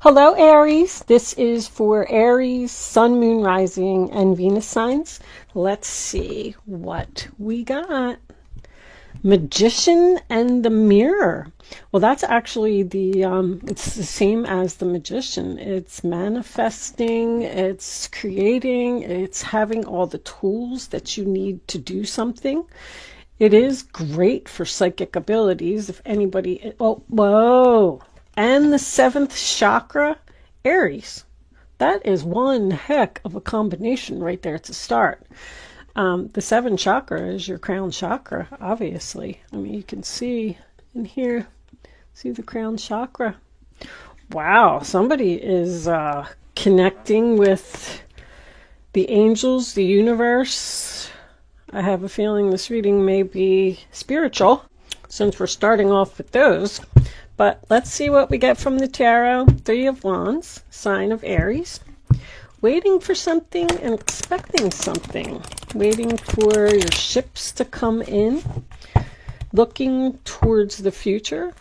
Hello, Aries. This is for Aries, Sun, Moon, Rising, and Venus signs. Let's see what we got. Magician and the Mirror. Well, that's actually it's the same as the Magician. It's manifesting, it's creating, it's having all the tools that you need to do something. It is great for psychic abilities. If anybody, oh, whoa. And the seventh chakra, Aries. That is one heck of a combination right there to start. The seventh chakra is your crown chakra, obviously. I mean, you can see in here, see the crown chakra. Wow, somebody is connecting with the angels, the universe. I have a feeling this reading may be spiritual, since we're starting off with those. But let's see what we get from the tarot. Three of Wands, sign of Aries. Waiting for something and expecting something. Waiting for your ships to come in. Looking towards the future.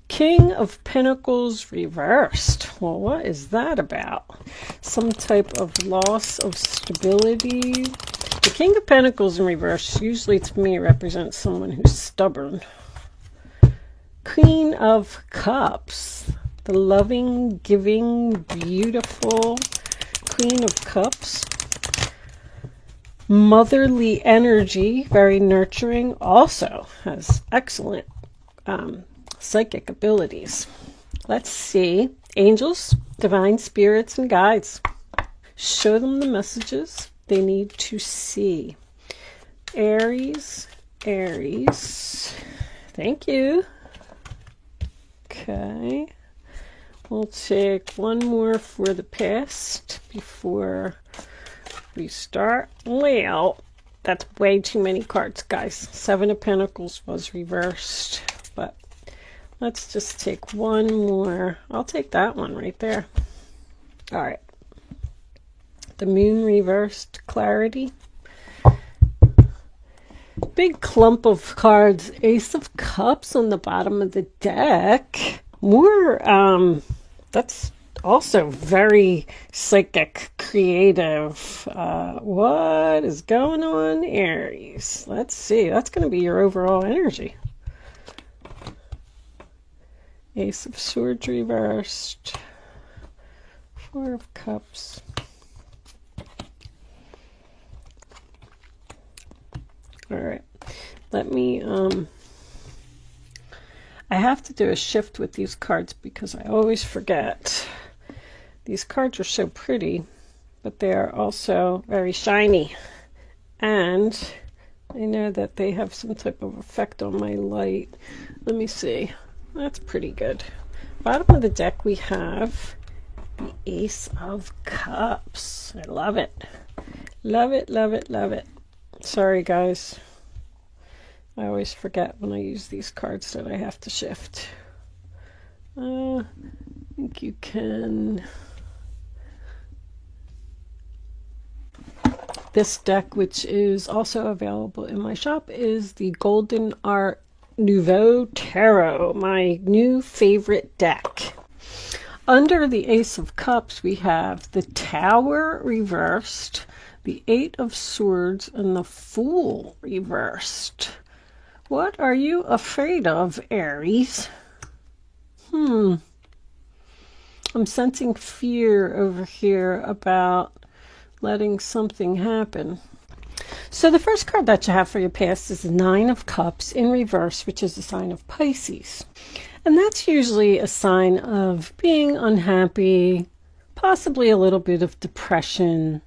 King of Pentacles reversed. Well, what is that about? Some type of loss of stability. The King of Pentacles in reverse usually to me represents someone who's stubborn. Queen of Cups, the loving, giving, beautiful Queen of Cups. Motherly energy, very nurturing, also has excellent psychic abilities. Let's see. Angels, divine spirits, and guides. Show them the messages they need to see. Aries, Aries. Thank you. Okay, we'll take one more for the past before we start. Well, that's way too many cards, guys. Seven of Pentacles was reversed, but let's just take one more. I'll take that one right there. All right. The Moon reversed, clarity. Big clump of cards. Ace of Cups on the bottom of the deck. More, that's also very psychic, creative. What is going on, Aries? Let's see. That's going to be your overall energy. Ace of Swords reversed. Four of Cups. All right, let me, I have to do a shift with these cards because I always forget. These cards are so pretty, but they are also very shiny. And I know that they have some type of effect on my light. Let me see. That's pretty good. Bottom of the deck, we have the Ace of Cups. I love it. Love it, love it, love it. Sorry, guys. I always forget when I use these cards that I have to shift. I think you can... This deck, which is also available in my shop, is the Golden Art Nouveau Tarot, my new favorite deck. Under the Ace of Cups, we have the Tower reversed, the Eight of Swords, and the Fool reversed. What are you afraid of, Aries? I'm sensing fear over here about letting something happen. So the first card that you have for your past is the Nine of Cups in reverse, which is a sign of Pisces. And that's usually a sign of being unhappy, possibly a little bit of depression.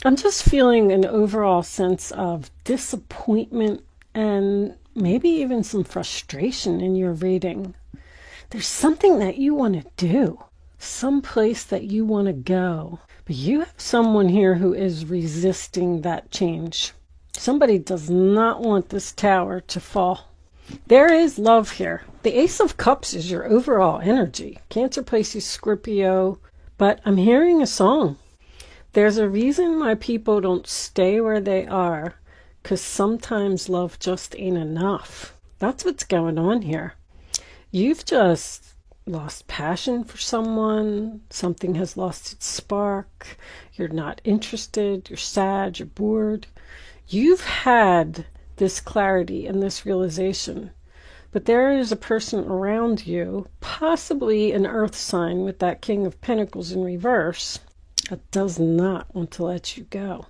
I'm just feeling an overall sense of disappointment and maybe even some frustration in your reading. There's something that you want to do, some place that you want to go, but you have someone here who is resisting that change. Somebody does not want this tower to fall. There is love here. The Ace of Cups is your overall energy. Cancer, Pisces, Scorpio, but I'm hearing a song. There's a reason why people don't stay where they are, because sometimes love just ain't enough. That's what's going on here. You've just lost passion for someone, something has lost its spark, you're not interested, you're sad, you're bored. You've had this clarity and this realization, but there is a person around you, possibly an earth sign with that King of Pentacles in reverse, that does not want to let you go.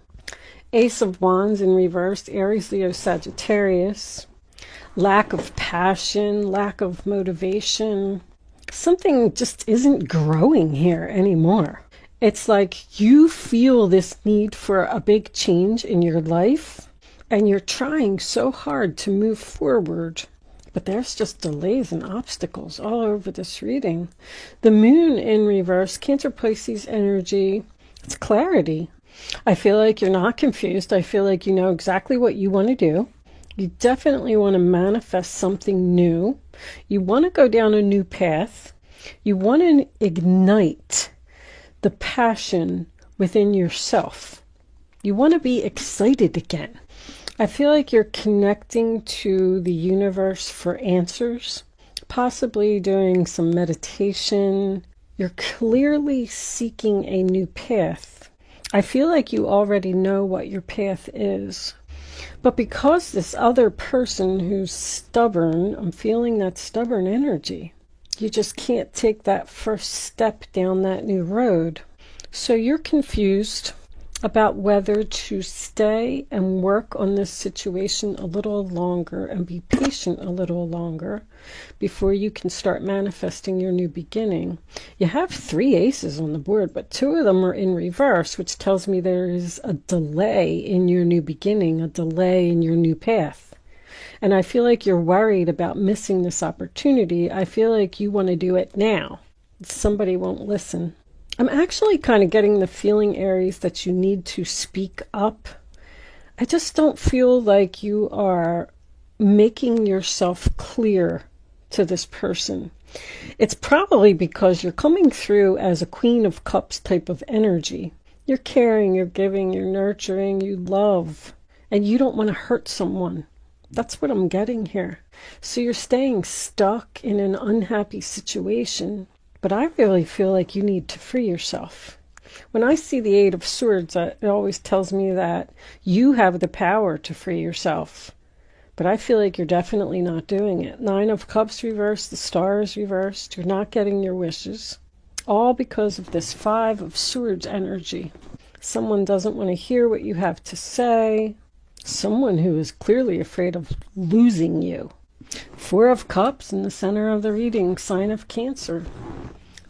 Ace of Wands in reverse, Aries, Leo, Sagittarius. Lack of passion, lack of motivation. Something just isn't growing here anymore. It's like you feel this need for a big change in your life, and you're trying so hard to move forward, but there's just delays and obstacles all over this reading. The moon in reverse, Cancer, Pisces energy. It's clarity. I feel like you're not confused. I feel like you know exactly what you want to do. You definitely want to manifest something new. You want to go down a new path. You want to ignite the passion within yourself. You want to be excited again. I feel like you're connecting to the universe for answers, possibly doing some meditation. You're clearly seeking a new path. I feel like you already know what your path is. But because this other person who's stubborn, I'm feeling that stubborn energy. You just can't take that first step down that new road. So you're confused about whether to stay and work on this situation a little longer and be patient a little longer before you can start manifesting your new beginning. You have 3 aces on the board, but 2 of them are in reverse, which tells me there is a delay in your new beginning, a delay in your new path. And I feel like you're worried about missing this opportunity. I feel like you want to do it now. Somebody won't listen. I'm actually kind of getting the feeling, Aries, that you need to speak up. I just don't feel like you are making yourself clear to this person. It's probably because you're coming through as a Queen of Cups type of energy. You're caring, you're giving, you're nurturing, you love, and you don't want to hurt someone. That's what I'm getting here. So you're staying stuck in an unhappy situation. But I really feel like you need to free yourself. When I see the 8 of Swords, it always tells me that you have the power to free yourself. But I feel like you're definitely not doing it. 9 of Cups reversed, the Star is reversed. You're not getting your wishes. All because of this 5 of Swords energy. Someone doesn't want to hear what you have to say. Someone who is clearly afraid of losing you. 4 of Cups in the center of the reading, sign of Cancer.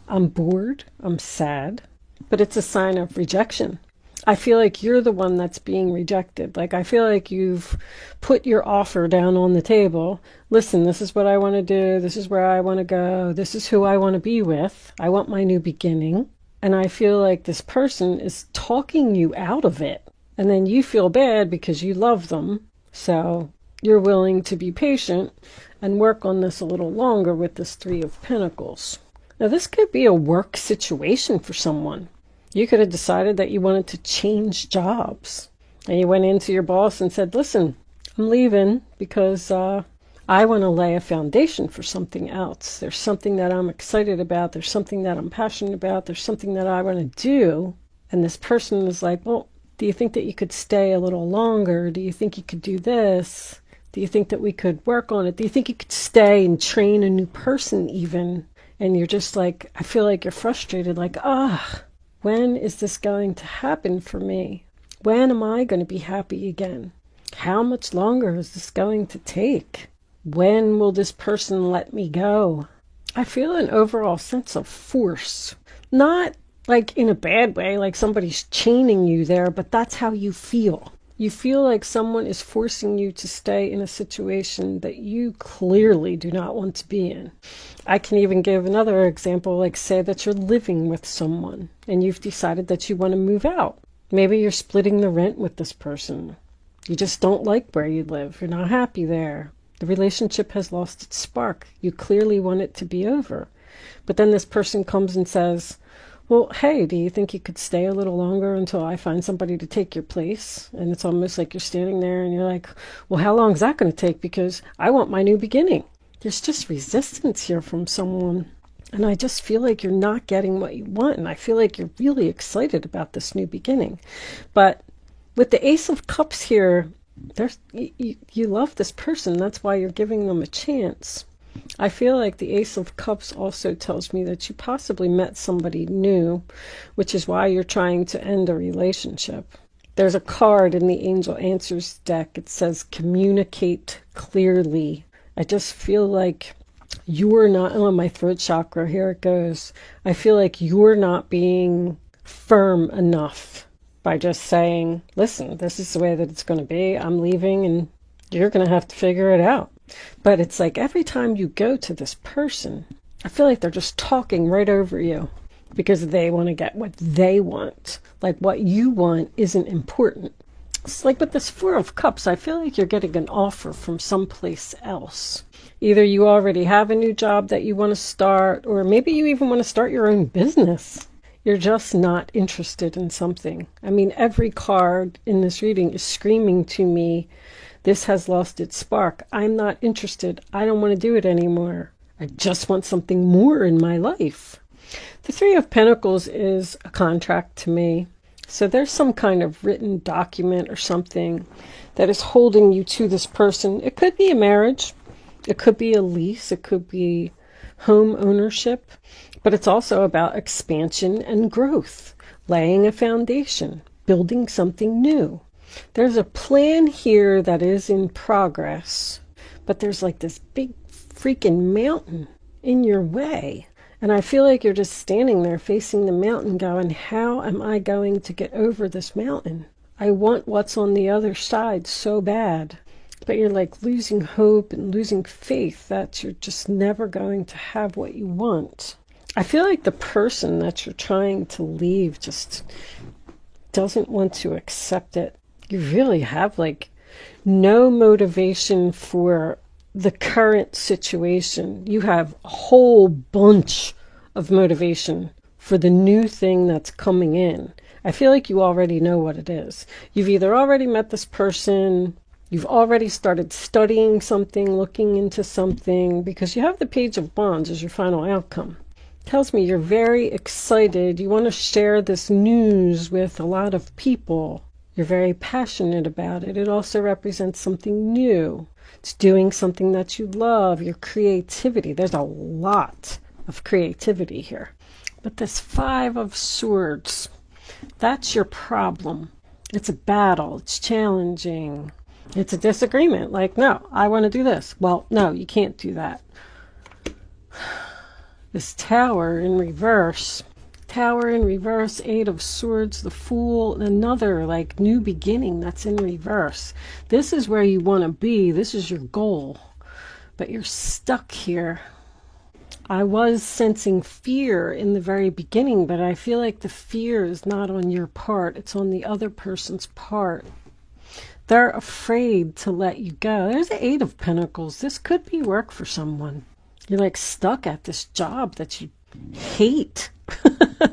I'm bored, I'm sad, but it's a sign of rejection. I feel like you're the one that's being rejected. Like, I feel like you've put your offer down on the table. Listen, this is what I want to do. This is where I want to go. This is who I want to be with. I want my new beginning. And I feel like this person is talking you out of it. And then you feel bad because you love them. So you're willing to be patient and work on this a little longer with this 3 of Pentacles. Now, this could be a work situation for someone. You could have decided that you wanted to change jobs. And you went into your boss and said, listen, I'm leaving because I want to lay a foundation for something else. There's something that I'm excited about. There's something that I'm passionate about. There's something that I want to do. And this person is like, well, do you think that you could stay a little longer? Do you think you could do this? Do you think that we could work on it? Do you think you could stay and train a new person even? And you're just like, I feel like you're frustrated, like, when is this going to happen for me? When am I going to be happy again? How much longer is this going to take? When will this person let me go? I feel an overall sense of force. Not like in a bad way, like somebody's chaining you there, but that's how you feel. You feel like someone is forcing you to stay in a situation that you clearly do not want to be in. I can even give another example, like say that you're living with someone and you've decided that you want to move out. Maybe you're splitting the rent with this person. You just don't like where you live. You're not happy there. The relationship has lost its spark. You clearly want it to be over. But then this person comes and says, well, hey, do you think you could stay a little longer until I find somebody to take your place? And it's almost like you're standing there and you're like, well, how long is that going to take? Because I want my new beginning. There's just resistance here from someone. And I just feel like you're not getting what you want. And I feel like you're really excited about this new beginning. But with the Ace of Cups here, you love this person. That's why you're giving them a chance. I feel like the Ace of Cups also tells me that you possibly met somebody new, which is why you're trying to end a relationship. There's a card in the Angel Answers deck. It says, communicate clearly. I just feel like you're not, oh, my throat chakra, here it goes. I feel like you're not being firm enough by just saying, listen, this is the way that it's going to be. I'm leaving and you're going to have to figure it out. But it's like every time you go to this person, I feel like they're just talking right over you because they want to get what they want. Like what you want isn't important. It's like with this Four of Cups, I feel like you're getting an offer from someplace else. Either you already have a new job that you want to start, or maybe you even want to start your own business. You're just not interested in something. I mean, every card in this reading is screaming to me, this has lost its spark. I'm not interested. I don't want to do it anymore. I just want something more in my life. The Three of Pentacles is a contract to me. So there's some kind of written document or something that is holding you to this person. It could be a marriage. It could be a lease. It could be home ownership. But it's also about expansion and growth, laying a foundation, building something new. There's a plan here that is in progress, but there's like this big freaking mountain in your way. And I feel like you're just standing there facing the mountain going, how am I going to get over this mountain? I want what's on the other side so bad. But you're like losing hope and losing faith that you're just never going to have what you want. I feel like the person that you're trying to leave just doesn't want to accept it. You really have like no motivation for the current situation. You have a whole bunch of motivation for the new thing that's coming in. I feel like you already know what it is. You've either already met this person, you've already started studying something, looking into something, because you have the Page of Wands as your final outcome. It tells me you're very excited. You want to share this news with a lot of people. You're very passionate about it. It also represents something new. It's doing something that you love, your creativity. There's a lot of creativity here. But this Five of Swords, that's your problem. It's a battle. It's challenging. It's a disagreement. Like, no, I want to do this. Well, no, you can't do that. This Tower in reverse. Tower in reverse, Eight of Swords, the Fool, another like new beginning that's in reverse. This is where you want to be. This is your goal. But you're stuck here. I was sensing fear in the very beginning, but I feel like the fear is not on your part. It's on the other person's part. They're afraid to let you go. There's the Eight of Pentacles. This could be work for someone. You're like stuck at this job that you hate.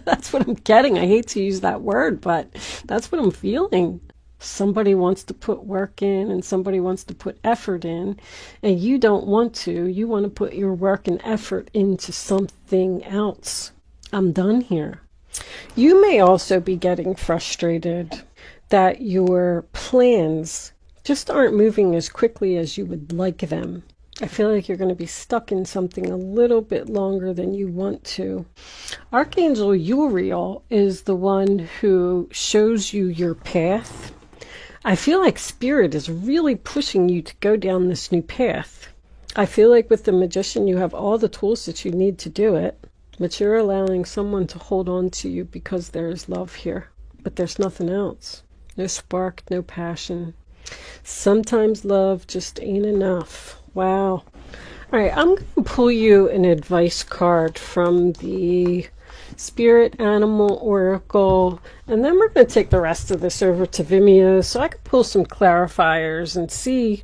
That's what I'm getting. I hate to use that word, but that's what I'm feeling. Somebody wants to put work in and somebody wants to put effort in, and you don't want to. You want to put your work and effort into something else. I'm done here. You may also be getting frustrated that your plans just aren't moving as quickly as you would like them. I feel like you're going to be stuck in something a little bit longer than you want to. Archangel Uriel is the one who shows you your path. I feel like Spirit is really pushing you to go down this new path. I feel like with the Magician, you have all the tools that you need to do it, but you're allowing someone to hold on to you because there's love here, but there's nothing else. No spark, no passion. Sometimes love just ain't enough. Wow. All right, I'm going to pull you an advice card from the Spirit Animal Oracle, and then we're going to take the rest of this over to Vimeo so I can pull some clarifiers and see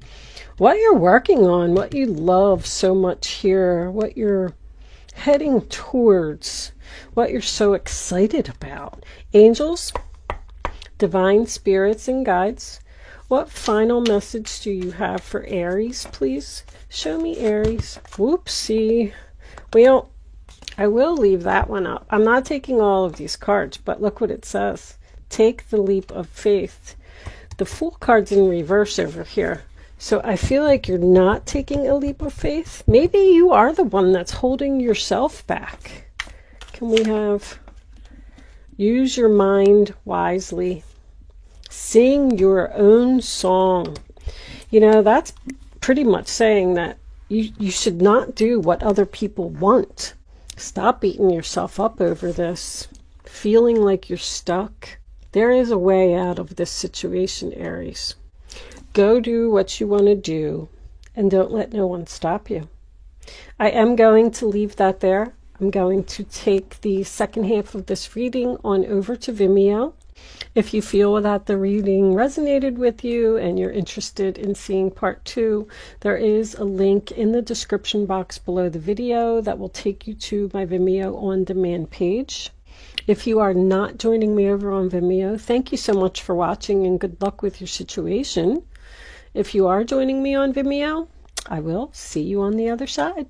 what you're working on, what you love so much here, what you're heading towards, what you're so excited about. Angels, divine spirits and guides, what final message do you have for Aries, please? Show me Aries. Whoopsie. Well, I will leave that one up. I'm not taking all of these cards, but look what it says. Take the leap of faith. The Fool card's in reverse over here. So I feel like you're not taking a leap of faith. Maybe you are the one that's holding yourself back. Can we have use your mind wisely? Sing your own song. You know, that's pretty much saying that you should not do what other people want. Stop beating yourself up over this, feeling like you're stuck. There is a way out of this situation, Aries. Go do what you want to do and don't let no one stop you. I am going to leave that there. I'm going to take the second half of this reading on over to Vimeo. If you feel that the reading resonated with you and you're interested in seeing part 2, there is a link in the description box below the video that will take you to my Vimeo on demand page. If you are not joining me over on Vimeo, thank you so much for watching and good luck with your situation. If you are joining me on Vimeo, I will see you on the other side.